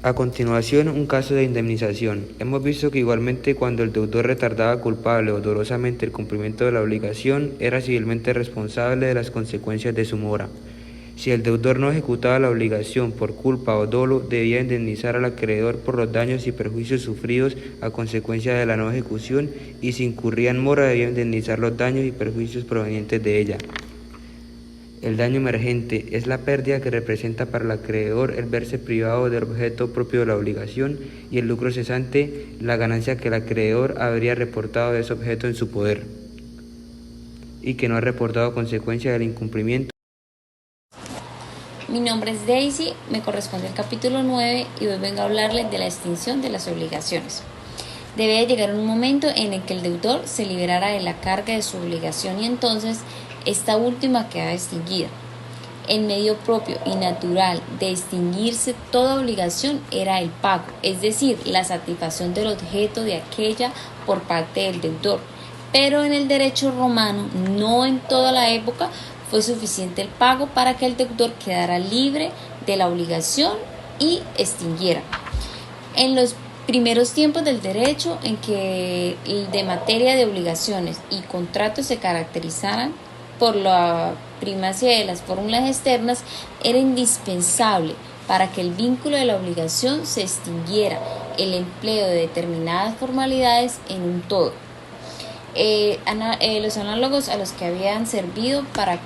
A continuación, un caso de indemnización. Hemos visto que igualmente cuando el deudor retardaba culpable o dolosamente el cumplimiento de la obligación, era civilmente responsable de las consecuencias de su mora. Si el deudor no ejecutaba la obligación por culpa o dolo, debía indemnizar al acreedor por los daños y perjuicios sufridos a consecuencia de la no ejecución, y si incurría en mora, debía indemnizar los daños y perjuicios provenientes de ella. El daño emergente es la pérdida que representa para el acreedor el verse privado del objeto propio de la obligación, y el lucro cesante, la ganancia que el acreedor habría reportado de ese objeto en su poder y que no ha reportado a consecuencia del incumplimiento. Mi nombre es Daisy, me corresponde el capítulo 9 y hoy vengo a hablarles de la extinción de las obligaciones. Debe llegar un momento en el que el deudor se liberara de la carga de su obligación y entonces esta última queda extinguida. El medio propio y natural de extinguirse toda obligación era el pago, es decir, la satisfacción del objeto de aquella por parte del deudor. Pero en el derecho romano, no en toda la época, fue suficiente el pago para que el deudor quedara libre de la obligación y extinguiera. En los primeros tiempos del derecho, en que de materia de obligaciones y contratos se caracterizaran por la primacía de las fórmulas externas, era indispensable para que el vínculo de la obligación se extinguiera el empleo de determinadas formalidades en un todo. Los análogos a los que habían servido para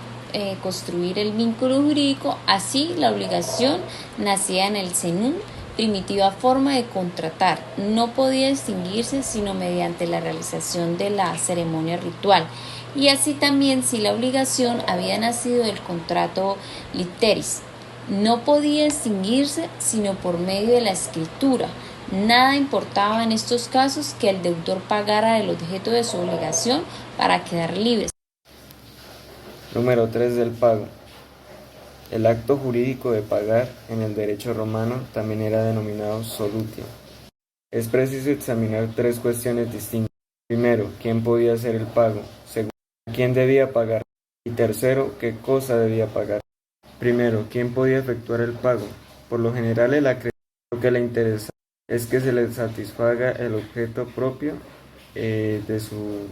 construir el vínculo jurídico, así la obligación nacía en el senum, primitiva forma de contratar, no podía extinguirse sino mediante la realización de la ceremonia ritual, y así también si la obligación había nacido del contrato literis, no podía extinguirse sino por medio de la escritura. Nada importaba en estos casos que el deudor pagara el objeto de su obligación para quedar libre. Número 3 del pago. El acto jurídico de pagar en el derecho romano también era denominado solutio. Es preciso examinar tres cuestiones distintas. Primero, ¿quién podía hacer el pago? Segundo, ¿quién debía pagar? Y tercero, ¿qué cosa debía pagar? Primero, ¿quién podía efectuar el pago? Por lo general, el acreedor, lo que le interesa es que se le satisfaga el objeto propio de su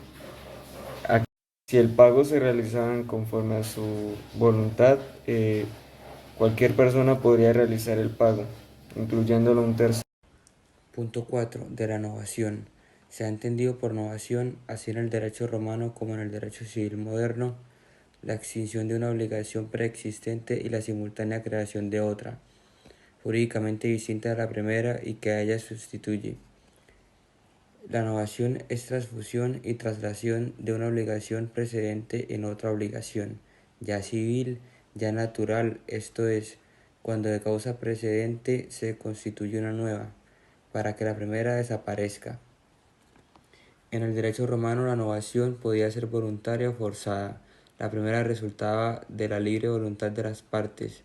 acto. Si el pago se realizaba conforme a su voluntad, cualquier persona podría realizar el pago, incluyéndolo un tercero. Punto 4. De la novación. Se ha entendido por novación, así en el derecho romano como en el derecho civil moderno, la extinción de una obligación preexistente y la simultánea creación de otra, jurídicamente distinta a la primera y que a ella sustituye. La novación es transfusión y traslación de una obligación precedente en otra obligación, ya civil, ya natural, esto es, cuando de causa precedente se constituye una nueva, para que la primera desaparezca. En el derecho romano la novación podía ser voluntaria o forzada. La primera resultaba de la libre voluntad de las partes.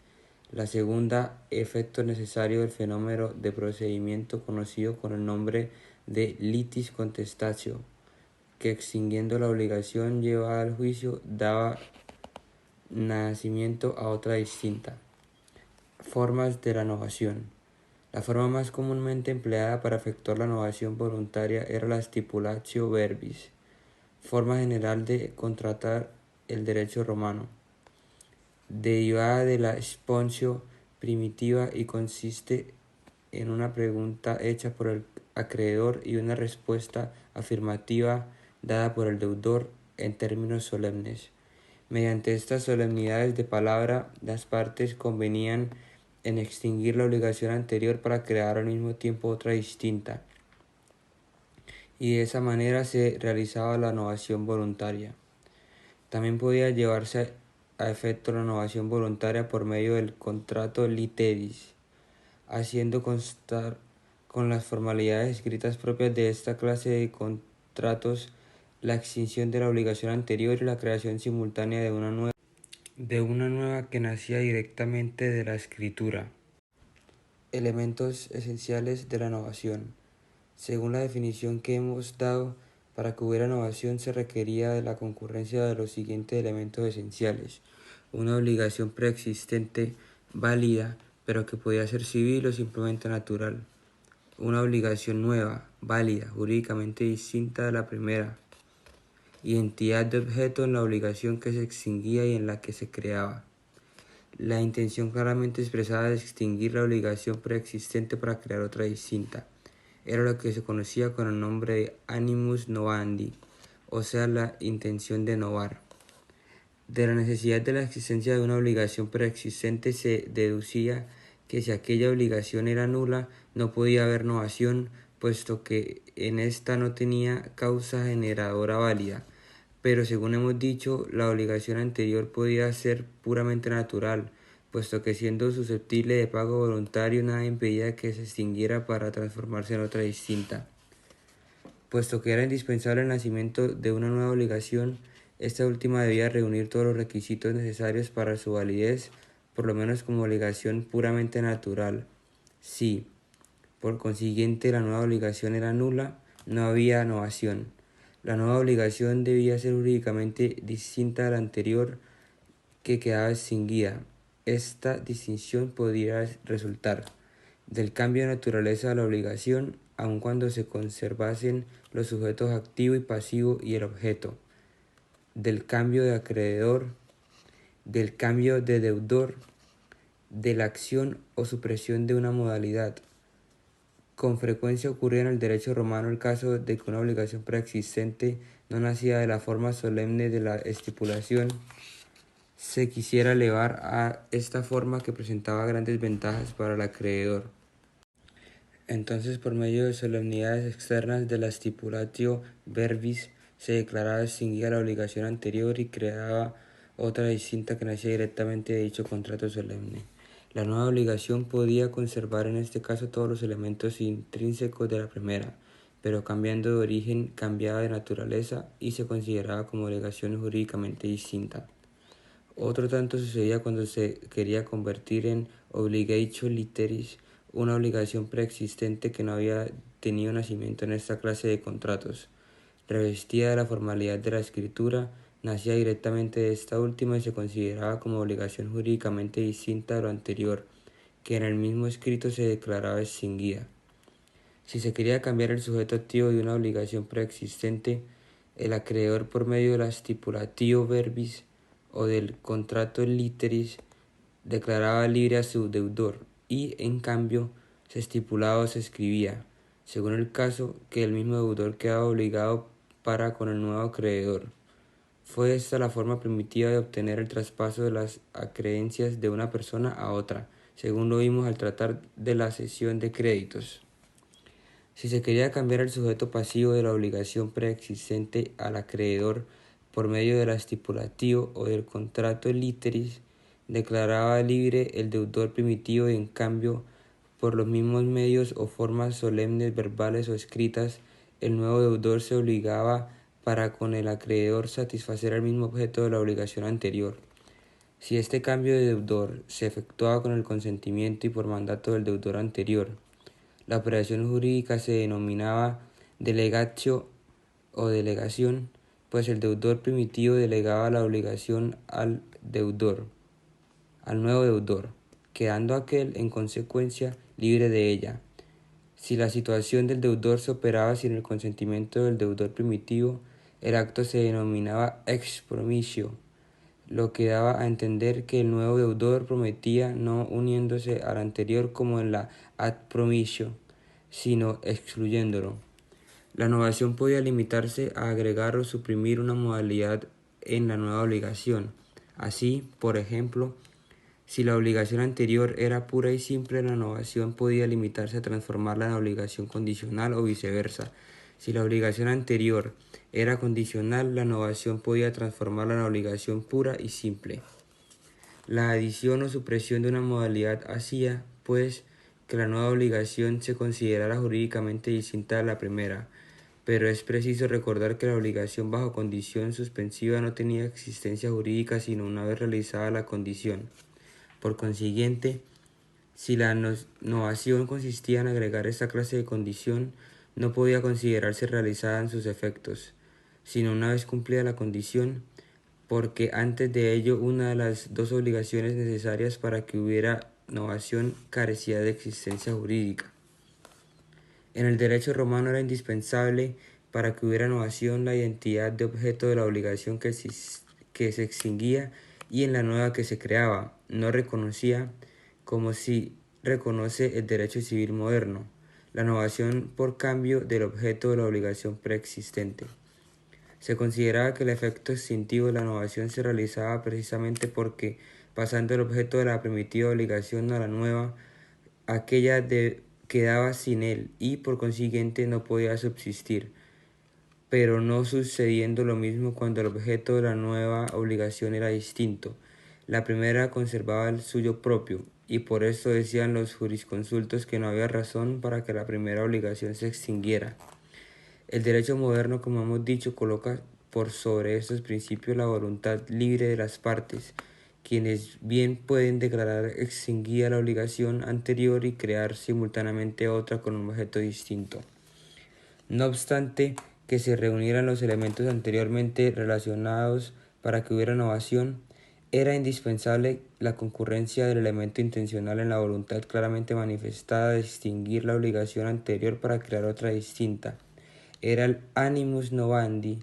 La segunda, efecto necesario del fenómeno de procedimiento conocido con el nombre de litis contestatio, que extinguiendo la obligación llevada al juicio daba nacimiento a otra distinta. Formas de la novación. La forma más comúnmente empleada para efectuar la novación voluntaria era la stipulatio verbis, forma general de contratar el derecho romano, derivada de la sponsio primitiva y consiste en una pregunta hecha por el acreedor y una respuesta afirmativa dada por el deudor en términos solemnes. Mediante estas solemnidades de palabra, las partes convenían en extinguir la obligación anterior para crear al mismo tiempo otra distinta, y de esa manera se realizaba la novación voluntaria. También podía llevarse a efecto la novación voluntaria por medio del contrato literis, haciendo constar con las formalidades escritas propias de esta clase de contratos la extinción de la obligación anterior y la creación simultánea de una nueva que nacía directamente de la escritura. Elementos esenciales de la novación. Según la definición que hemos dado, para que hubiera novación se requería de la concurrencia de los siguientes elementos esenciales: una obligación preexistente válida pero que podía ser civil o simplemente natural. Una obligación nueva, válida, jurídicamente distinta de la primera. Identidad de objeto en la obligación que se extinguía y en la que se creaba. La intención claramente expresada de extinguir la obligación preexistente para crear otra distinta. Era lo que se conocía con el nombre de animus novandi, o sea, la intención de novar. De la necesidad de la existencia de una obligación preexistente se deducía que si aquella obligación era nula, no podía haber novación, puesto que en ésta no tenía causa generadora válida. Pero según hemos dicho, la obligación anterior podía ser puramente natural, puesto que siendo susceptible de pago voluntario nada impedía que se extinguiera para transformarse en otra distinta. Puesto que era indispensable el nacimiento de una nueva obligación, esta última debía reunir todos los requisitos necesarios para su validez, por lo menos como obligación puramente natural. Si, por consiguiente, la nueva obligación era nula, no había novación. La nueva obligación debía ser jurídicamente distinta a la anterior, que quedaba extinguida. Esta distinción podría resultar del cambio de naturaleza de la obligación, aun cuando se conservasen los sujetos activo y pasivo y el objeto, del cambio de acreedor, del cambio de deudor, de la acción o supresión de una modalidad. Con frecuencia ocurría en el derecho romano el caso de que una obligación preexistente no nacía de la forma solemne de la estipulación, se quisiera elevar a esta forma que presentaba grandes ventajas para el acreedor. Entonces, por medio de solemnidades externas de la stipulatio verbis, se declaraba extinguida la obligación anterior y creaba otra distinta que nacía directamente de dicho contrato solemne. La nueva obligación podía conservar en este caso todos los elementos intrínsecos de la primera, pero cambiando de origen cambiaba de naturaleza y se consideraba como obligación jurídicamente distinta. Otro tanto sucedía cuando se quería convertir en obligatio literis una obligación preexistente que no había tenido nacimiento en esta clase de contratos. Revestida de la formalidad de la escritura, nacía directamente de esta última y se consideraba como obligación jurídicamente distinta de lo anterior, que en el mismo escrito se declaraba extinguida. Si se quería cambiar el sujeto activo de una obligación preexistente, el acreedor por medio de la stipulatio verbis o del contrato literis declaraba libre a su deudor y, en cambio, se estipulaba o se escribía, según el caso, que el mismo deudor quedaba obligado para con el nuevo acreedor. Fue esta la forma primitiva de obtener el traspaso de las acreencias de una persona a otra, según lo vimos al tratar de la cesión de créditos. Si se quería cambiar el sujeto pasivo de la obligación preexistente al acreedor por medio de la stipulatio o del contrato literis, declaraba libre el deudor primitivo y en cambio, por los mismos medios o formas solemnes, verbales o escritas, el nuevo deudor se obligaba para con el acreedor satisfacer el mismo objeto de la obligación anterior. Si este cambio de deudor se efectuaba con el consentimiento y por mandato del deudor anterior, la operación jurídica se denominaba delegatio o delegación, pues el deudor primitivo delegaba la obligación al nuevo deudor, quedando aquel, en consecuencia, libre de ella. Si la situación del deudor se operaba sin el consentimiento del deudor primitivo, el acto se denominaba ex promisio, lo que daba a entender que el nuevo deudor prometía no uniéndose al anterior como en la ad promisio, sino excluyéndolo. La novación podía limitarse a agregar o suprimir una modalidad en la nueva obligación. Así, por ejemplo, si la obligación anterior era pura y simple, la novación podía limitarse a transformarla en obligación condicional o viceversa. Si la obligación anterior era condicional, la novación podía transformarla en obligación pura y simple. La adición o supresión de una modalidad hacía, pues, que la nueva obligación se considerara jurídicamente distinta de la primera, pero es preciso recordar que la obligación bajo condición suspensiva no tenía existencia jurídica sino una vez realizada la condición. Por consiguiente, si la novación consistía en agregar esta clase de condición, no podía considerarse realizada en sus efectos, sino una vez cumplida la condición, porque antes de ello una de las dos obligaciones necesarias para que hubiera novación carecía de existencia jurídica. En el derecho romano era indispensable para que hubiera novación la identidad de objeto de la obligación que se extinguía y en la nueva que se creaba. No reconocía, como si reconoce el derecho civil moderno, la novación por cambio del objeto de la obligación preexistente. Se consideraba que el efecto extintivo de la novación se realizaba precisamente porque, pasando el objeto de la primitiva obligación a la nueva, aquella quedaba sin él y por consiguiente no podía subsistir, pero no sucediendo lo mismo cuando el objeto de la nueva obligación era distinto. La primera conservaba el suyo propio, y por esto decían los jurisconsultos que no había razón para que la primera obligación se extinguiera. El derecho moderno, como hemos dicho, coloca por sobre estos principios la voluntad libre de las partes, quienes bien pueden declarar extinguida la obligación anterior y crear simultáneamente otra con un objeto distinto. No obstante que se reunieran los elementos anteriormente relacionados para que hubiera novación, era indispensable la concurrencia del elemento intencional en la voluntad claramente manifestada de extinguir la obligación anterior para crear otra distinta. Era el animus novandi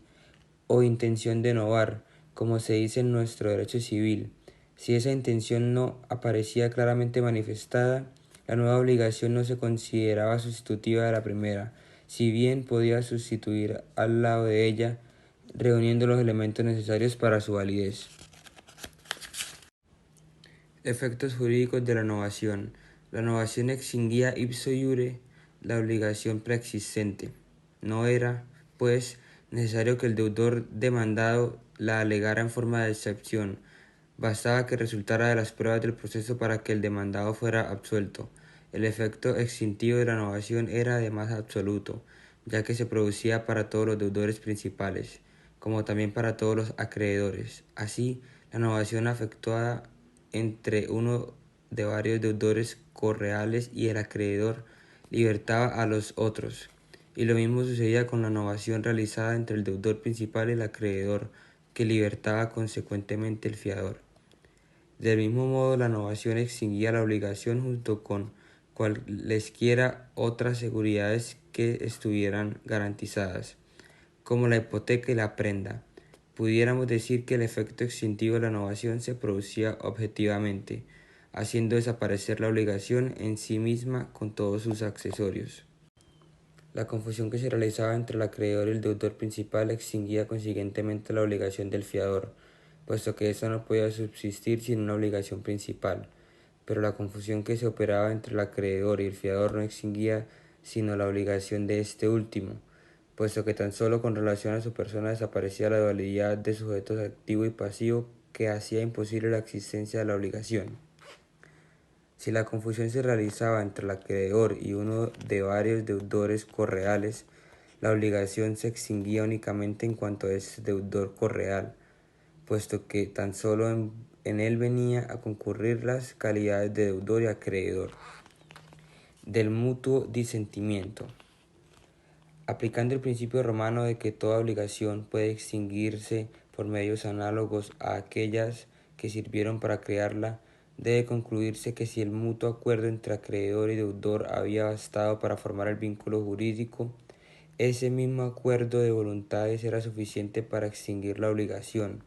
o intención de novar, como se dice en nuestro derecho civil. Si esa intención no aparecía claramente manifestada, la nueva obligación no se consideraba sustitutiva de la primera, si bien podía sustituir al lado de ella, reuniendo los elementos necesarios para su validez. Efectos jurídicos de la novación. La novación extinguía ipso iure la obligación preexistente. No era, pues, necesario que el deudor demandado la alegara en forma de excepción. Bastaba que resultara de las pruebas del proceso para que el demandado fuera absuelto. El efecto extintivo de la novación era además absoluto, ya que se producía para todos los deudores principales, como también para todos los acreedores. Así, la novación efectuada entre uno de varios deudores correales y el acreedor libertaba a los otros, y lo mismo sucedía con la novación realizada entre el deudor principal y el acreedor, que libertaba consecuentemente el fiador. Del mismo modo, la novación extinguía la obligación junto con cualesquiera otras seguridades que estuvieran garantizadas, como la hipoteca y la prenda. Pudiéramos decir que el efecto extintivo de la novación se producía objetivamente, haciendo desaparecer la obligación en sí misma con todos sus accesorios. La confusión que se realizaba entre el acreedor y el deudor principal extinguía consiguientemente la obligación del fiador, puesto que ésta no podía subsistir sin una obligación principal, pero la confusión que se operaba entre el acreedor y el fiador no extinguía sino la obligación de este último, puesto que tan solo con relación a su persona desaparecía la dualidad de sujetos activo y pasivo que hacía imposible la existencia de la obligación. Si la confusión se realizaba entre el acreedor y uno de varios deudores correales, la obligación se extinguía únicamente en cuanto a ese deudor correal, puesto que tan solo en él venía a concurrir las calidades de deudor y acreedor. Del mutuo disentimiento. Aplicando el principio romano de que toda obligación puede extinguirse por medios análogos a aquellas que sirvieron para crearla, debe concluirse que si el mutuo acuerdo entre acreedor y deudor había bastado para formar el vínculo jurídico, ese mismo acuerdo de voluntades era suficiente para extinguir la obligación.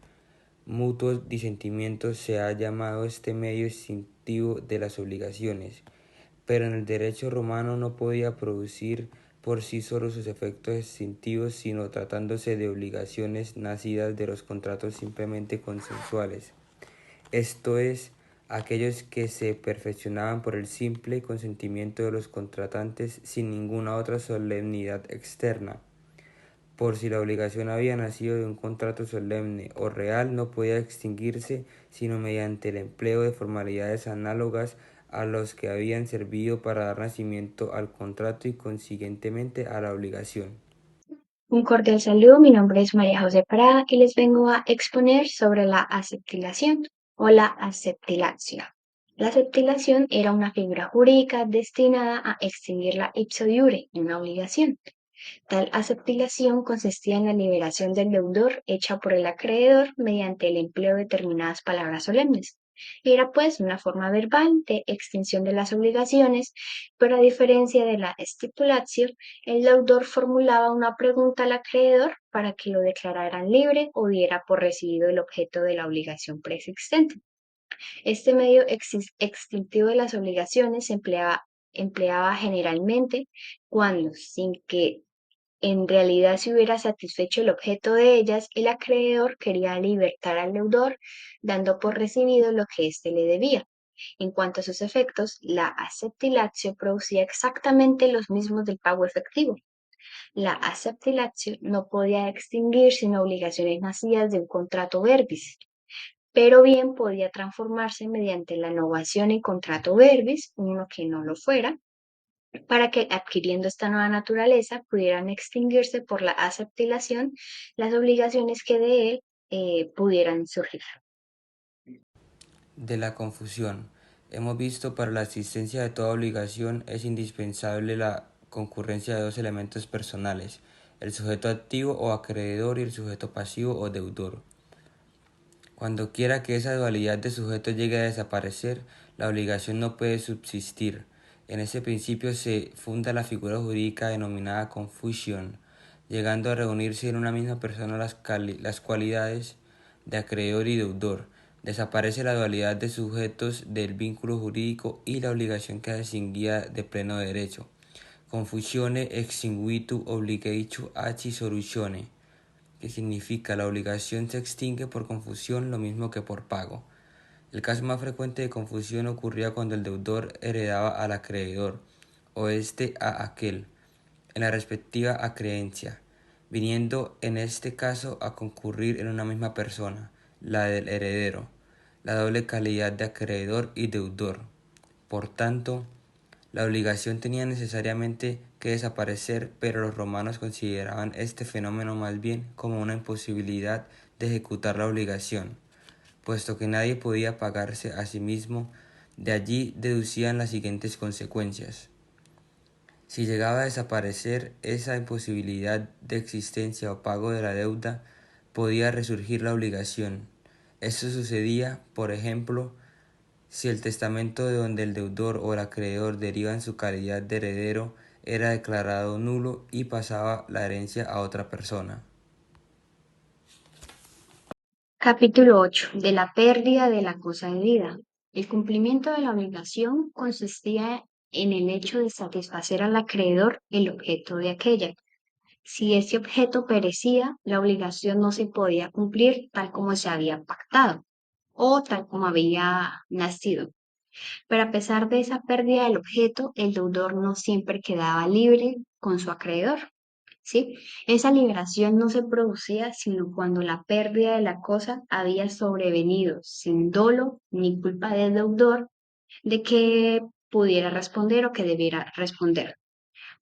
Mutuo disentimiento se ha llamado este medio extintivo de las obligaciones, pero en el derecho romano no podía producir por sí solo sus efectos extintivos, sino tratándose de obligaciones nacidas de los contratos simplemente consensuales, esto es, aquellos que se perfeccionaban por el simple consentimiento de los contratantes sin ninguna otra solemnidad externa. Por si la obligación había nacido de un contrato solemne o real, no podía extinguirse sino mediante el empleo de formalidades análogas a los que habían servido para dar nacimiento al contrato y consiguientemente a la obligación. Un cordial saludo, mi nombre es María José Prada y les vengo a exponer sobre la aceptilación o la aceptilatio. La aceptilación era una figura jurídica destinada a extinguir la ipso iure, una obligación. Tal aceptilación consistía en la liberación del deudor hecha por el acreedor mediante el empleo de determinadas palabras solemnes. Era pues una forma verbal de extinción de las obligaciones, pero a diferencia de la stipulatio, el deudor formulaba una pregunta al acreedor para que lo declararan libre o diera por recibido el objeto de la obligación preexistente. Este medio extintivo de las obligaciones se empleaba generalmente cuando, sin que en realidad se hubiera satisfecho el objeto de ellas, el acreedor quería libertar al deudor, dando por recibido lo que éste le debía. En cuanto a sus efectos, la acceptilatio producía exactamente los mismos del pago efectivo. La acceptilatio no podía extinguir sin obligaciones nacidas de un contrato verbis, pero bien podía transformarse mediante la novación en contrato verbis, uno que no lo fuera, para que adquiriendo esta nueva naturaleza pudieran extinguirse por la aceptilación las obligaciones que de él pudieran surgir. De la confusión. Hemos visto para la existencia de toda obligación es indispensable la concurrencia de dos elementos personales, el sujeto activo o acreedor y el sujeto pasivo o deudor. Cuando quiera que esa dualidad de sujeto llegue a desaparecer, la obligación no puede subsistir. En ese principio se funda la figura jurídica denominada confusión, llegando a reunirse en una misma persona las cualidades de acreedor y deudor. Desaparece la dualidad de sujetos del vínculo jurídico y la obligación queda distinguida de pleno derecho. Confusione extinguitu obligatio acci soluzione, que significa la obligación se extingue por confusión lo mismo que por pago. El caso más frecuente de confusión ocurría cuando el deudor heredaba al acreedor, o éste a aquel, en la respectiva acreencia, viniendo en este caso a concurrir en una misma persona, la del heredero, la doble calidad de acreedor y deudor. Por tanto, la obligación tenía necesariamente que desaparecer, pero los romanos consideraban este fenómeno más bien como una imposibilidad de ejecutar la obligación, puesto que nadie podía pagarse a sí mismo. De allí deducían las siguientes consecuencias. Si llegaba a desaparecer esa imposibilidad de existencia o pago de la deuda, podía resurgir la obligación. Esto sucedía, por ejemplo, si el testamento de donde el deudor o el acreedor deriva en su calidad de heredero era declarado nulo y pasaba la herencia a otra persona. Capítulo 8. De la pérdida de la cosa debida. El cumplimiento de la obligación consistía en el hecho de satisfacer al acreedor el objeto de aquella. Si ese objeto perecía, la obligación no se podía cumplir tal como se había pactado o tal como había nacido. Pero a pesar de esa pérdida del objeto, el deudor no siempre quedaba libre con su acreedor. ¿Sí? Esa liberación no se producía sino cuando la pérdida de la cosa había sobrevenido sin dolo ni culpa del deudor de que pudiera responder o que debiera responder.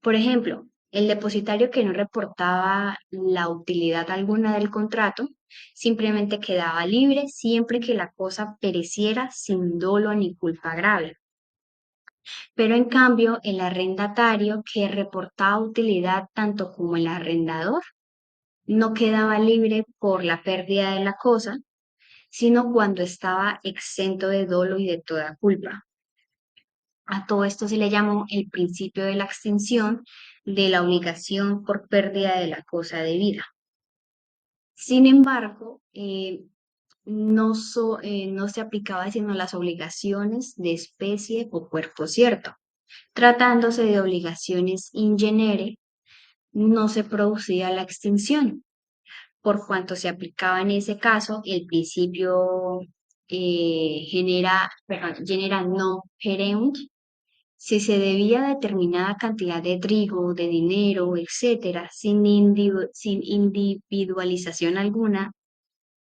Por ejemplo, el depositario que no reportaba la utilidad alguna del contrato simplemente quedaba libre siempre que la cosa pereciera sin dolo ni culpa grave. Pero en cambio, el arrendatario que reportaba utilidad tanto como el arrendador no quedaba libre por la pérdida de la cosa, sino cuando estaba exento de dolo y de toda culpa. A todo esto se le llamó el principio de la extinción de la obligación por pérdida de la cosa debida. Sin embargo, no se aplicaba sino a las obligaciones de especie o cuerpo cierto. Tratándose de obligaciones in genere, no se producía la extinción, por cuanto se aplicaba en ese caso el principio genera non pereunt. Si se debía determinada cantidad de trigo, de dinero, etcétera, sin individualización alguna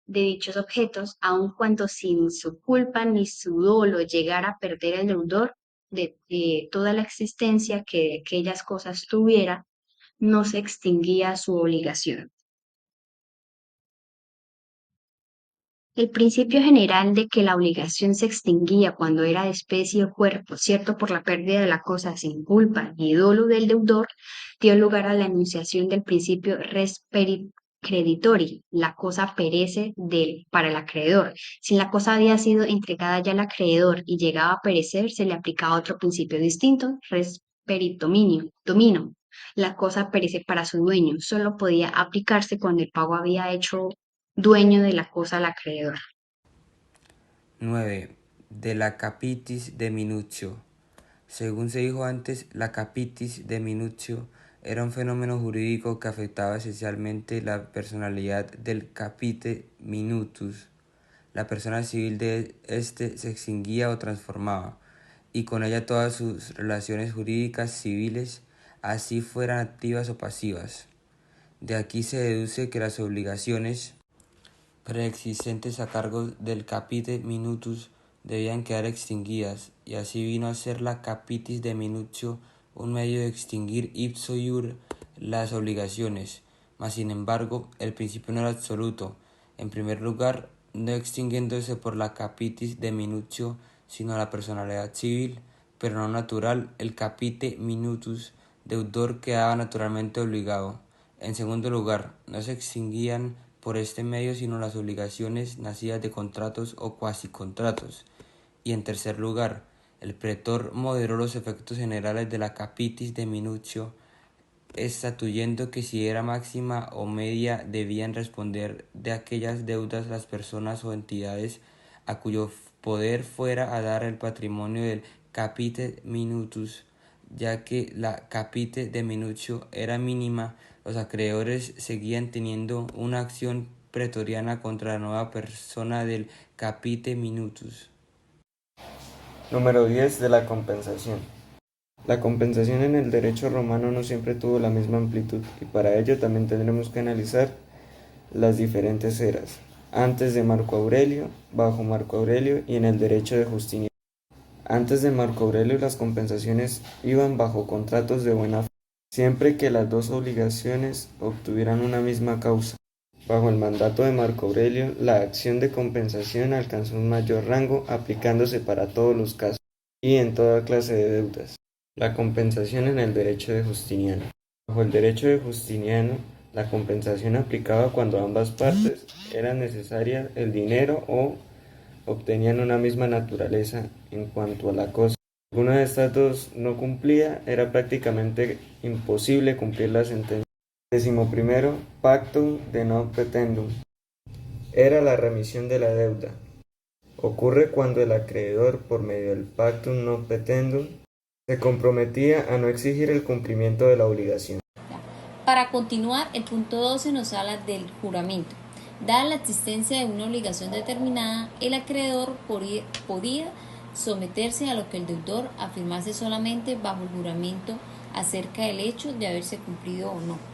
de dichos objetos, aun cuando sin su culpa ni su dolo llegara a perder el deudor de toda la existencia que aquellas cosas tuviera, no se extinguía su obligación. El principio general de que la obligación se extinguía cuando era de especie o cuerpo, cierto por la pérdida de la cosa sin culpa ni dolo del deudor, dio lugar a la enunciación del principio res creditori, la cosa perece para el acreedor. Si la cosa había sido entregada ya al acreedor y llegaba a perecer, se le aplicaba otro principio distinto, res domino. La cosa perece para su dueño, solo podía aplicarse cuando el pago había hecho dueño de la cosa al acreedor. 9. De la capitis de Minutio. Según se dijo antes, la capitis de Minutio era un fenómeno jurídico que afectaba esencialmente la personalidad del capite minutus. La persona civil de éste se extinguía o transformaba, y con ella todas sus relaciones jurídicas civiles, así fueran activas o pasivas. De aquí se deduce que las obligaciones preexistentes a cargo del capite minutus debían quedar extinguidas, y así vino a ser la capitis de minutio un medio de extinguir ipso iure las obligaciones, mas sin embargo el principio no era absoluto. En primer lugar, no extinguiéndose por la capitis de minutio sino la personalidad civil, pero no natural, el capite minutus deudor quedaba naturalmente obligado. En segundo lugar, no se extinguían por este medio sino las obligaciones nacidas de contratos o cuasicontratos. Y en tercer lugar, el pretor moderó los efectos generales de la capitis de minutio, estatuyendo que si era máxima o media debían responder de aquellas deudas las personas o entidades a cuyo poder fuera a dar el patrimonio del capite minutus, ya que la capite de minutio era mínima. Los acreedores seguían teniendo una acción pretoriana contra la nueva persona del capite minutus. Número 10 de la compensación. La compensación en el derecho romano no siempre tuvo la misma amplitud, y para ello también tendremos que analizar las diferentes eras, antes de Marco Aurelio, bajo Marco Aurelio y en el derecho de Justiniano. Antes de Marco Aurelio las compensaciones iban bajo contratos de buena fe, siempre que las dos obligaciones obtuvieran una misma causa. Bajo el mandato de Marco Aurelio, la acción de compensación alcanzó un mayor rango, aplicándose para todos los casos y en toda clase de deudas. La compensación en el derecho de Justiniano. Bajo el derecho de Justiniano, la compensación aplicaba cuando ambas partes eran necesarias el dinero o obtenían una misma naturaleza en cuanto a la cosa. Si alguna de estas dos no cumplía, era prácticamente imposible cumplir la sentencia. 11. Pactum de non petendum. Era la remisión de la deuda. Ocurre cuando el acreedor, por medio del pactum non petendum, se comprometía a no exigir el cumplimiento de la obligación. Para continuar, el punto 12 nos habla del juramento. Dada la existencia de una obligación determinada, el acreedor podía someterse a lo que el deudor afirmase solamente bajo el juramento acerca del hecho de haberse cumplido o no.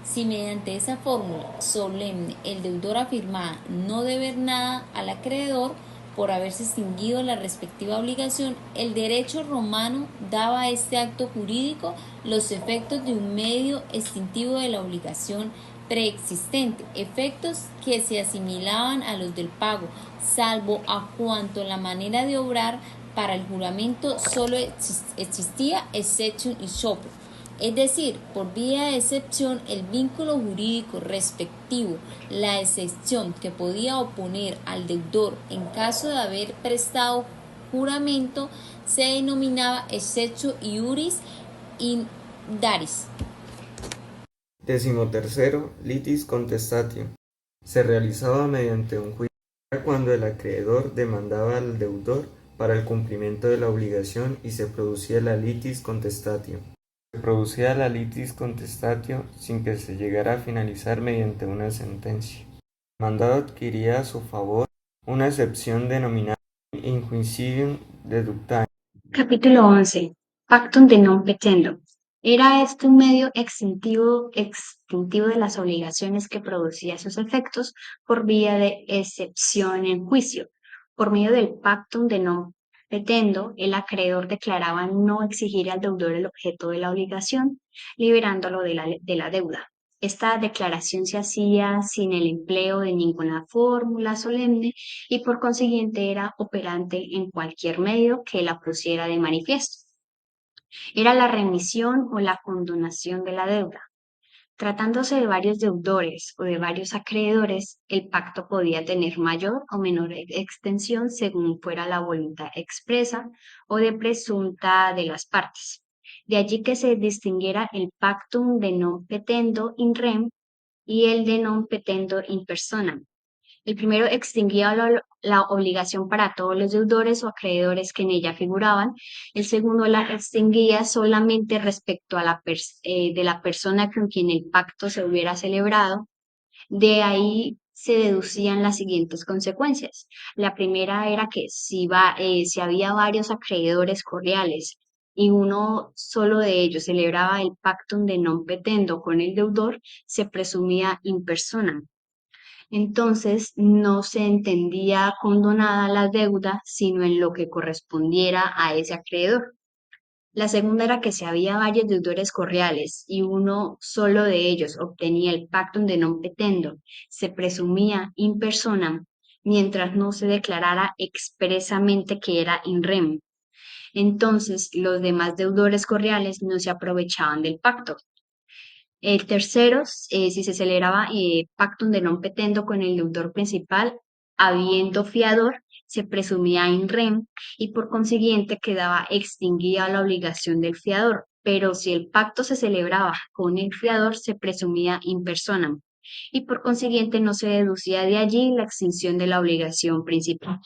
Si mediante esa fórmula solemne el deudor afirmaba no deber nada al acreedor por haberse extinguido la respectiva obligación, el derecho romano daba a este acto jurídico los efectos de un medio extintivo de la obligación preexistente, efectos que se asimilaban a los del pago, salvo a cuanto la manera de obrar para el juramento solo existía exception y sopro. Es decir, por vía de excepción, el vínculo jurídico respectivo, la excepción que podía oponer al deudor en caso de haber prestado juramento, se denominaba exceptio iuris in daris. 13. Litis contestatio. Se realizaba mediante un juicio cuando el acreedor demandaba al deudor para el cumplimiento de la obligación y se producía la litis contestatio. Se producía la litis contestatio sin que se llegara a finalizar mediante una sentencia. El mandado adquiría a su favor una excepción denominada inquisidium deductandi. Capítulo 11. Pactum de non petendum. Era este un medio extintivo de las obligaciones que producía sus efectos por vía de excepción en juicio. Por medio del pactum de non petendo, el acreedor declaraba no exigir al deudor el objeto de la obligación, liberándolo de la deuda. Esta declaración se hacía sin el empleo de ninguna fórmula solemne y por consiguiente era operante en cualquier medio que la pusiera de manifiesto. Era la remisión o la condonación de la deuda. Tratándose de varios deudores o de varios acreedores, el pacto podía tener mayor o menor extensión según fuera la voluntad expresa o de presunta de las partes. De allí que se distinguiera el pactum de non petendo in rem y el de non petendo in personam. El primero extinguía la obligación para todos los deudores o acreedores que en ella figuraban. El segundo la extinguía solamente respecto a de la persona con quien el pacto se hubiera celebrado. De ahí se deducían las siguientes consecuencias. La primera era que si había varios acreedores cordiales y uno solo de ellos celebraba el pactum de non petendo con el deudor, se presumía in persona. Entonces no se entendía condonada la deuda, sino en lo que correspondiera a ese acreedor. La segunda era que si había varios deudores correales y uno solo de ellos obtenía el pactum de non petendo, se presumía in persona mientras no se declarara expresamente que era in rem. Entonces los demás deudores correales no se aprovechaban del pacto. El tercero, si se celebraba pactum de non petendo con el deudor principal, habiendo fiador, se presumía in rem y por consiguiente quedaba extinguida la obligación del fiador. Pero si el pacto se celebraba con el fiador, se presumía in personam y por consiguiente no se deducía de allí la extinción de la obligación principal.